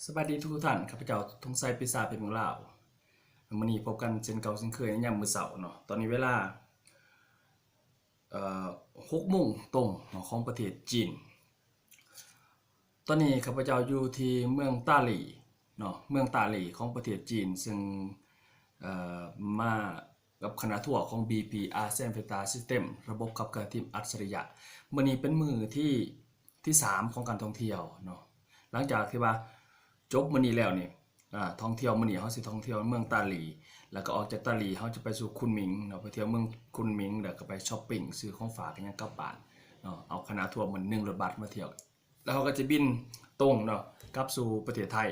สวัสดีทุกท่านข้าพเจ้าธงไซปีศาจเป็นเมืองลาวมื้อนี้พบกันเช่นเก่าเช่นเคยในยามมื้อเช้าเนาะตอนนี้เวลาเอ่อ6 โมงตรงเนาะของประเทศจีนตอนนี้ข้าพเจ้าอยู่ที่เมืองต้าหลี่เนาะเมืองต้าหลี่ของประเทศจีนซึ่งเอ่อมากับคณะทัวร์ของ BP ASEAN Vector System ระบบขับเคลื่อนทีมอัจฉริยะมื้อนี้เป็นมื้อที่3ของการท่องเที่ยวเนาะหลังจากที่ว่าจบมื้อนี้แล้วนี่ท่องเที่ยวมื้อนี้เฮาสิท่องเที่ยวเมืองต้าหลี่แล้วก็ออกจากต้าหลี่เฮาจะไปสู่คุนหมิงเนาะไปเที่ยวเมืองคุนหมิงแล้วก็ไปช้อปปิ้งซื้อของฝากอิหยังกลับบ้านเนาะเอาคณะทัวร์เหมือน1รถบัสมาเที่ยวแล้วเขาก็จะบินตรงเนาะกลับสู่ประเทศไทย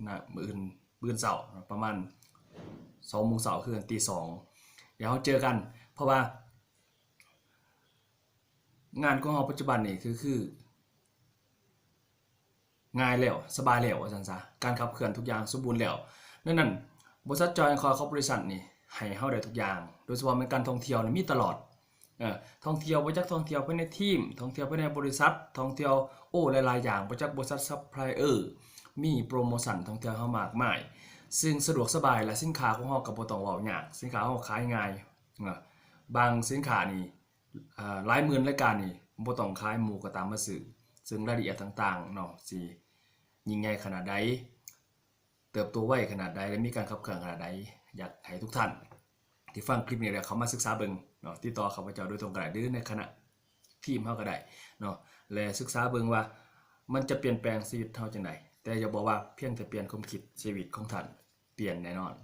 นะมื้ออื่นเช้าประมาณ2 โมงเช้าคือตี 2เดี๋ยวเราเจอกันเพราะว่างานของเราปัจจุบันนี่คือง่ายแล้วสบายแล้วว่าซั่นซะการขับเคลื่อนทุกอย่างสมบูรณ์แล้วนั้นบริษัทจอยคอยคอร์ปอเรชั่นนี่ให้เฮาได้ทุกอย่างโดยเฉพาะในการท่องเที่ยวนี่มีตลอดท่องเที่ยวบ่จักท่องเที่ยวภายในทีมท่องเที่ยวภายในบริษัทท่องเที่ยวหลายๆอย่างบ่จักบริษัทซัพพลายเออร์มีโปรโมชั่นท่องเที่ยวเฮามากมายซึ่งสะดวกสบายและสินค้าของเฮาก็บ่ต้องเว้ายากสินค้าเฮาขายง่ายบางสินค้านี่หลายหมื่นรายการนี่บ่ต้องขายหมู่ก็ตามมาซื้อซึ่งรายละเอียดต่างๆเนาะสิยิ่งใหญ่ขนาดใดเติบโตไวขนาดใดและมีการขับเคลื่อนขนาดใดอยากให้ทุกท่านที่ฟังคลิปนี้แล้วเขามาศึกษาเบิ่งเนาะติดต่อข้าพเจ้าโดยตรงก็ได้หรือในคณะทีมเฮาก็ได้เนาะและศึกษาเบิ่งว่ามันจะเปลี่ยนแปลงชีวิตเฮาจังไดแต่อย่าบอกว่าเพียงแต่เปลี่ยนความคิดชีวิตของท่านเปลี่ยนแน่นอน